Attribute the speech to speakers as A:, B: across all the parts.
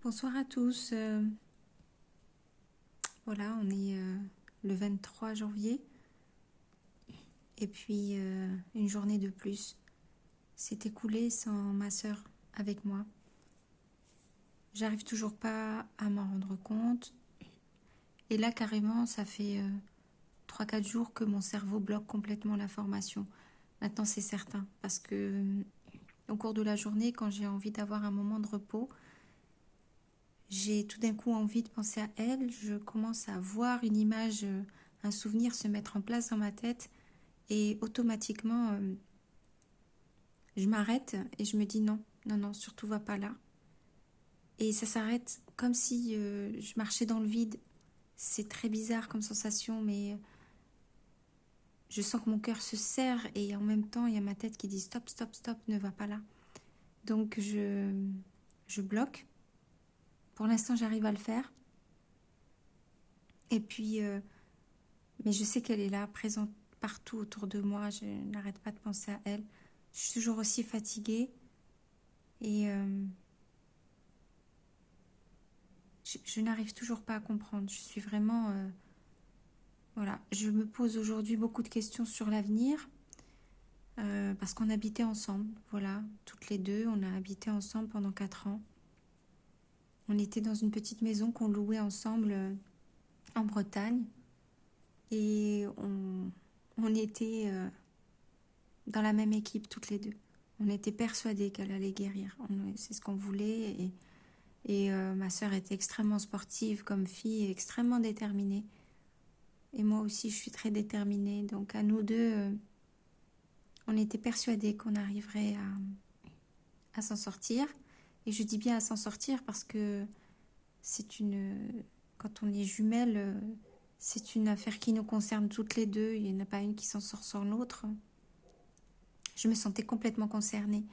A: Bonsoir à tous. Voilà, on est le 23 janvier et puis une journée de plus s'est écoulée sans ma sœur avec moi. J'arrive toujours pas à m'en rendre compte. Et là, carrément, ça fait 3-4 jours que mon cerveau bloque complètement l'information. Maintenant, c'est certain parce que au cours de la journée, quand j'ai envie d'avoir un moment de repos, j'ai tout d'un coup envie de penser à elle. Je commence à voir une image, un souvenir se mettre en place dans ma tête et automatiquement, je m'arrête et je me dis non, non, non, surtout va pas là. Et ça s'arrête comme si je marchais dans le vide. C'est très bizarre comme sensation, mais je sens que mon cœur se serre et en même temps, il y a ma tête qui dit stop, stop, stop, ne va pas là. Donc je bloque. Pour l'instant, j'arrive à le faire. Et puis, mais je sais qu'elle est là, présente partout autour de moi. Je n'arrête pas de penser à elle. Je suis toujours aussi fatiguée et je n'arrive toujours pas à comprendre. Je suis vraiment... voilà. Je me pose aujourd'hui beaucoup de questions sur l'avenir parce qu'on habitait ensemble. Voilà, toutes les deux, on a habité ensemble pendant 4 ans. On était dans une petite maison qu'on louait ensemble en Bretagne et on était dans la même équipe toutes les deux. On était persuadés qu'elle allait guérir. C'est ce qu'on voulait et ma sœur était extrêmement sportive comme fille et extrêmement déterminée. Et moi aussi, je suis très déterminée. Donc à nous deux, on était persuadés qu'on arriverait à s'en sortir. Et je dis bien à s'en sortir parce que c'est une... Quand on est jumelles, c'est une affaire qui nous concerne toutes les deux. Il n'y en a pas une qui s'en sort sans l'autre. Je me sentais complètement concernée.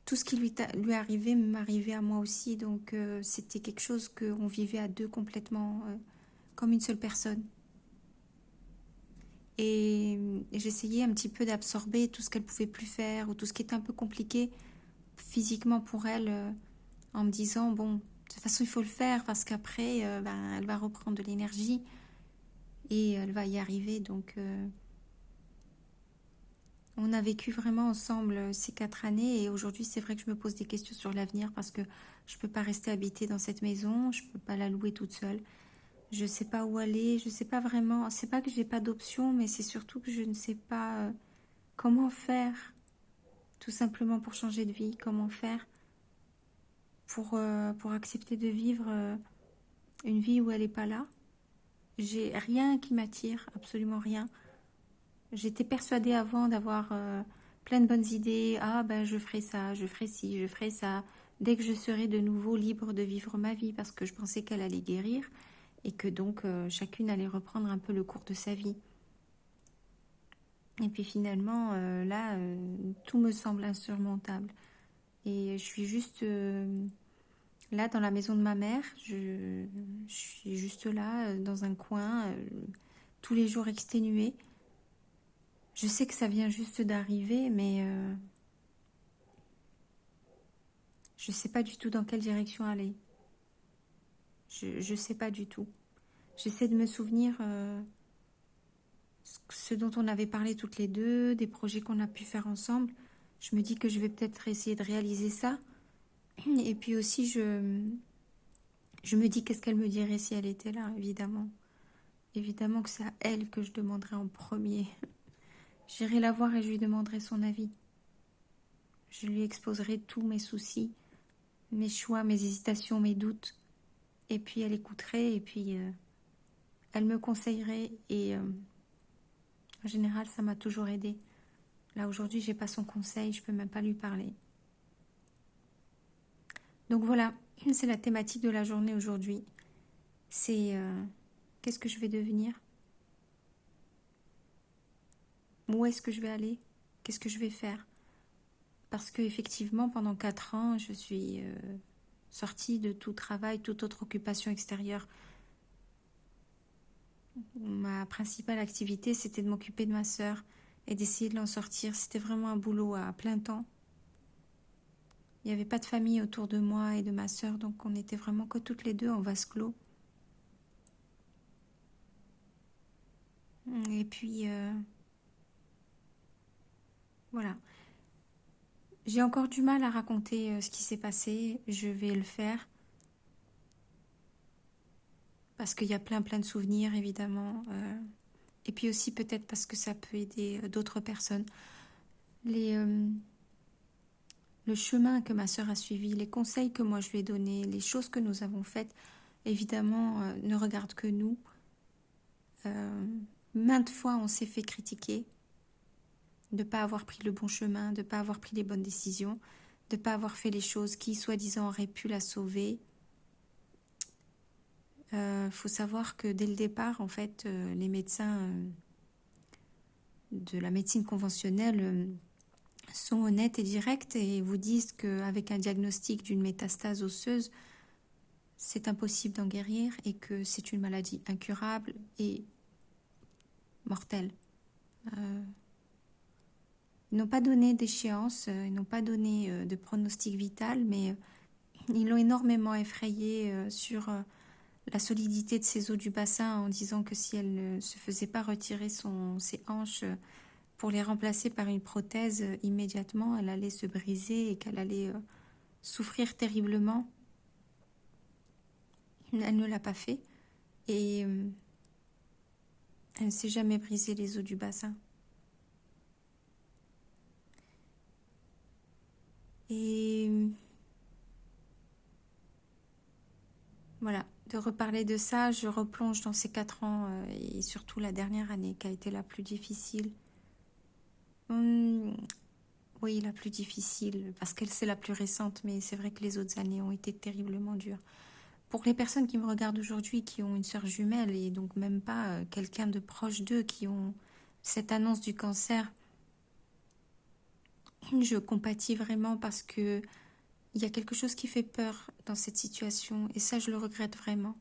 A: Tout ce qui lui arrivait m'arrivait à moi aussi. Donc c'était quelque chose qu'on vivait à deux complètement comme une seule personne. Et j'essayais un petit peu d'absorber tout ce qu'elle pouvait plus faire ou tout ce qui était un peu compliqué physiquement pour elle en me disant bon, de toute façon il faut le faire parce qu'après elle va reprendre de l'énergie et elle va y arriver. Donc on a vécu vraiment ensemble ces 4 années et aujourd'hui c'est vrai que je me pose des questions sur l'avenir parce que je peux pas rester habiter dans cette maison, je peux pas la louer toute seule. Je sais pas où aller, je sais pas vraiment. C'est pas que j'ai pas d'option, mais c'est surtout que je ne sais pas comment faire, tout simplement pour changer de vie. Comment faire pour accepter de vivre une vie où elle est pas là. J'ai rien qui m'attire, absolument rien. J'étais persuadée avant d'avoir plein de bonnes idées. Ah ben je ferai ça, je ferai ci, je ferai ça. Dès que je serai de nouveau libre de vivre ma vie, parce que je pensais qu'elle allait guérir et que donc chacune allait reprendre un peu le cours de sa vie. Et puis finalement, là, tout me semble insurmontable. Et je suis juste là dans la maison de ma mère. Je suis juste là, dans un coin, tous les jours exténuée. Je sais que ça vient juste d'arriver, mais je ne sais pas du tout dans quelle direction aller. Je ne sais pas du tout. J'essaie de me souvenir ce dont on avait parlé toutes les deux, des projets qu'on a pu faire ensemble. Je me dis que je vais peut-être essayer de réaliser ça. Et puis aussi, je me dis qu'est-ce qu'elle me dirait si elle était là, évidemment. Évidemment que c'est à elle que je demanderai en premier. J'irai la voir et je lui demanderai son avis. Je lui exposerai tous mes soucis, mes choix, mes hésitations, mes doutes. Et puis elle écouterait et puis elle me conseillerait. Et en général, ça m'a toujours aidée. Là, aujourd'hui, j'ai pas son conseil, je peux même pas lui parler. Donc voilà, c'est la thématique de la journée aujourd'hui. C'est qu'est-ce que je vais devenir? Où est-ce que je vais aller? Qu'est-ce que je vais faire? Parce qu'effectivement, pendant 4 ans, je suis sortie de tout travail, toute autre occupation extérieure. Ma principale activité, c'était de m'occuper de ma sœur et d'essayer de l'en sortir. C'était vraiment un boulot à plein temps. Il n'y avait pas de famille autour de moi et de ma sœur, donc on était vraiment que toutes les deux en vase clos. Et puis, voilà. J'ai encore du mal à raconter ce qui s'est passé. Je vais le faire parce qu'il y a plein de souvenirs, évidemment. Et puis aussi peut-être parce que ça peut aider d'autres personnes. Les, le chemin que ma sœur a suivi, les conseils que moi je lui ai donnés, les choses que nous avons faites, évidemment, ne regardent que nous. Maintes fois, on s'est fait critiquer de ne pas avoir pris le bon chemin, de ne pas avoir pris les bonnes décisions, de ne pas avoir fait les choses qui, soi-disant, auraient pu la sauver. Faut savoir que dès le départ, en fait, les médecins de la médecine conventionnelle sont honnêtes et directs et vous disent qu'avec un diagnostic d'une métastase osseuse, c'est impossible d'en guérir et que c'est une maladie incurable et mortelle. Ils n'ont pas donné d'échéance, ils n'ont pas donné de pronostic vital, mais ils l'ont énormément effrayée sur la solidité de ses os du bassin en disant que si elle ne se faisait pas retirer ses hanches pour les remplacer par une prothèse, immédiatement elle allait se briser et qu'elle allait souffrir terriblement. Elle ne l'a pas fait et elle ne s'est jamais brisé les os du bassin. Et voilà, de reparler de ça, je replonge dans ces 4 ans et surtout la dernière année qui a été la plus difficile. Oui, la plus difficile, parce qu'elle c'est la plus récente, mais c'est vrai que les autres années ont été terriblement dures. Pour les personnes qui me regardent aujourd'hui, qui ont une sœur jumelle et donc même pas quelqu'un de proche d'eux, qui ont cette annonce du cancer, je compatis vraiment parce que il y a quelque chose qui fait peur dans cette situation et ça je le regrette vraiment.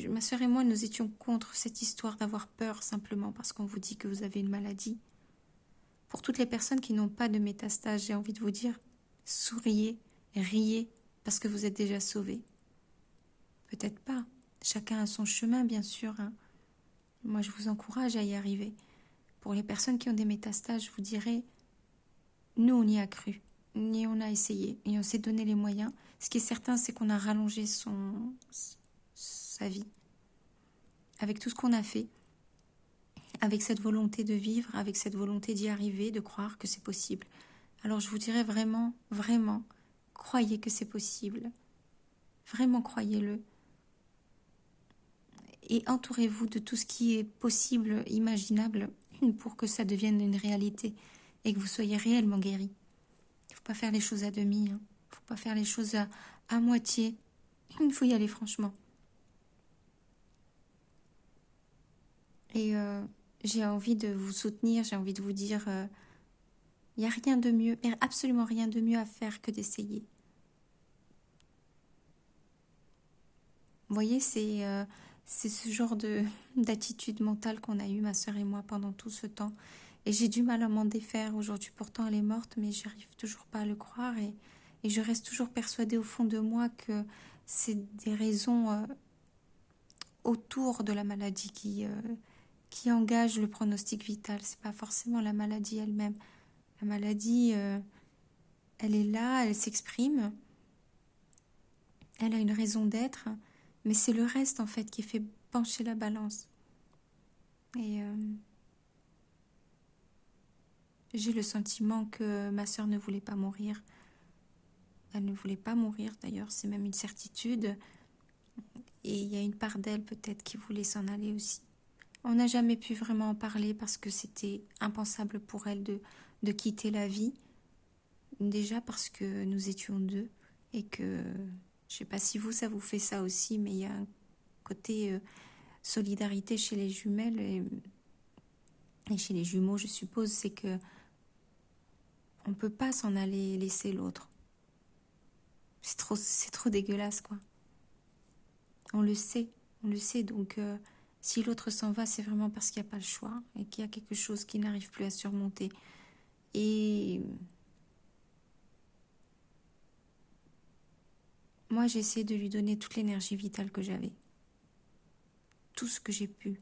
A: Ma sœur et moi nous étions contre cette histoire d'avoir peur simplement parce qu'on vous dit que vous avez une maladie. Pour toutes les personnes qui n'ont pas de métastase, j'ai envie de vous dire, souriez, riez parce que vous êtes déjà sauvés. Peut-être pas. Chacun a son chemin, bien sûr. Hein. Moi, je vous encourage à y arriver. Pour les personnes qui ont des métastases, je vous dirais, nous, on y a cru. Et on a essayé. Et on s'est donné les moyens. Ce qui est certain, c'est qu'on a rallongé sa vie. Avec tout ce qu'on a fait. Avec cette volonté de vivre, avec cette volonté d'y arriver, de croire que c'est possible. Alors, je vous dirais vraiment, vraiment, croyez que c'est possible. Vraiment, croyez-le. Et entourez-vous de tout ce qui est possible, imaginable, pour que ça devienne une réalité et que vous soyez réellement guéri. Il ne faut pas faire les choses à demi, hein. Il ne faut pas faire les choses à moitié. Il faut y aller franchement. Et j'ai envie de vous soutenir, j'ai envie de vous dire, il n'y a rien de mieux, absolument rien de mieux à faire que d'essayer. Vous voyez, c'est ce genre d'attitude mentale qu'on a eu, ma sœur et moi, pendant tout ce temps. Et j'ai du mal à m'en défaire. Aujourd'hui, pourtant, elle est morte, mais j'arrive toujours pas à le croire. Et je reste toujours persuadée au fond de moi que c'est des raisons autour de la maladie qui engagent le pronostic vital. C'est pas forcément la maladie elle-même. La maladie, elle est là, elle s'exprime. Elle a une raison d'être. Mais c'est le reste, en fait, qui fait pencher la balance. Et j'ai le sentiment que ma sœur ne voulait pas mourir. Elle ne voulait pas mourir, d'ailleurs, c'est même une certitude. Et il y a une part d'elle, peut-être, qui voulait s'en aller aussi. On n'a jamais pu vraiment en parler parce que c'était impensable pour elle de quitter la vie. Déjà parce que nous étions deux et que, je ne sais pas si vous, ça vous fait ça aussi, mais il y a un côté solidarité chez les jumelles et chez les jumeaux, je suppose, c'est que on ne peut pas s'en aller et laisser l'autre. C'est trop dégueulasse, quoi. On le sait, donc si l'autre s'en va, c'est vraiment parce qu'il n'y a pas le choix et qu'il y a quelque chose qui n'arrive plus à surmonter. Et moi, j'ai essayé de lui donner toute l'énergie vitale que j'avais. Tout ce que j'ai pu.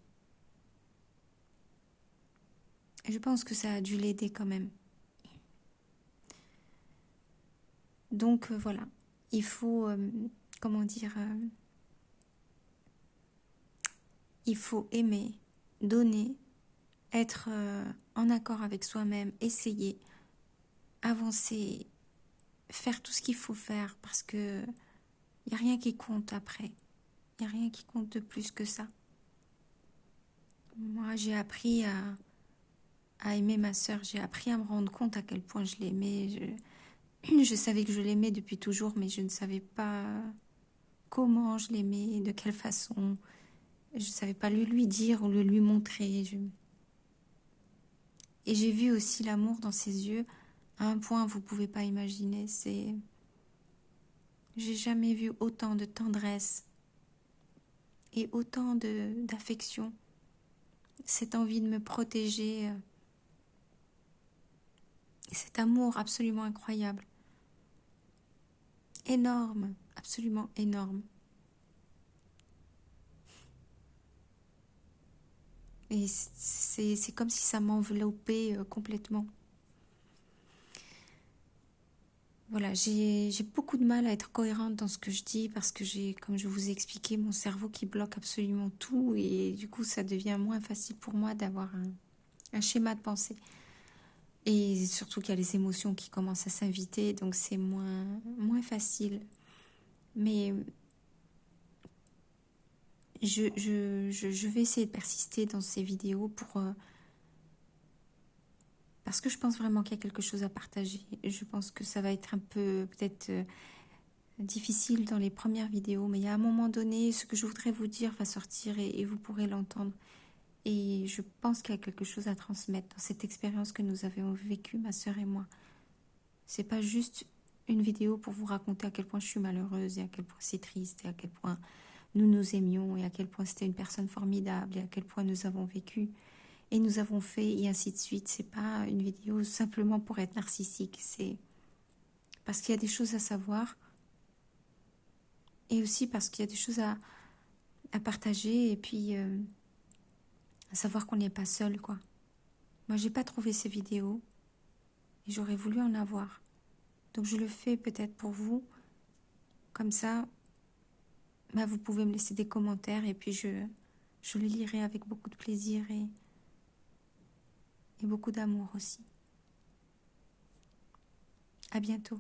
A: Et je pense que ça a dû l'aider quand même. Donc, voilà. Il faut, comment dire, il faut aimer, donner, être en accord avec soi-même, essayer, avancer, faire tout ce qu'il faut faire parce que il n'y a rien qui compte après. Il n'y a rien qui compte de plus que ça. Moi, j'ai appris à aimer ma sœur. J'ai appris à me rendre compte à quel point je l'aimais. Je savais que je l'aimais depuis toujours, mais je ne savais pas comment je l'aimais, de quelle façon. Je ne savais pas le lui dire ou le lui montrer. Et j'ai vu aussi l'amour dans ses yeux à un point vous ne pouvez pas imaginer. J'ai jamais vu autant de tendresse et autant d'affection. Cette envie de me protéger, cet amour absolument incroyable. Énorme, absolument énorme. Et c'est comme si ça m'enveloppait complètement. Voilà, j'ai beaucoup de mal à être cohérente dans ce que je dis parce que j'ai, comme je vous ai expliqué, mon cerveau qui bloque absolument tout et du coup ça devient moins facile pour moi d'avoir un schéma de pensée. Et surtout qu'il y a les émotions qui commencent à s'inviter, donc c'est moins facile. Mais je vais essayer de persister dans ces vidéos parce que je pense vraiment qu'il y a quelque chose à partager. Je pense que ça va être un peu peut-être difficile dans les premières vidéos, mais il y a un moment donné, ce que je voudrais vous dire va sortir et vous pourrez l'entendre. Et je pense qu'il y a quelque chose à transmettre dans cette expérience que nous avons vécue, ma sœur et moi. C'est pas juste une vidéo pour vous raconter à quel point je suis malheureuse et à quel point c'est triste et à quel point nous nous aimions et à quel point c'était une personne formidable et à quel point nous avons vécu et nous avons fait et ainsi de suite. C'est pas une vidéo simplement pour être narcissique, c'est parce qu'il y a des choses à savoir et aussi parce qu'il y a des choses à partager et puis à savoir qu'on n'est pas seul, quoi. Moi, j'ai pas trouvé ces vidéos et j'aurais voulu en avoir. Donc je le fais peut-être pour vous. Comme ça, bah, vous pouvez me laisser des commentaires et puis je les lirai avec beaucoup de plaisir et beaucoup d'amour aussi. À bientôt.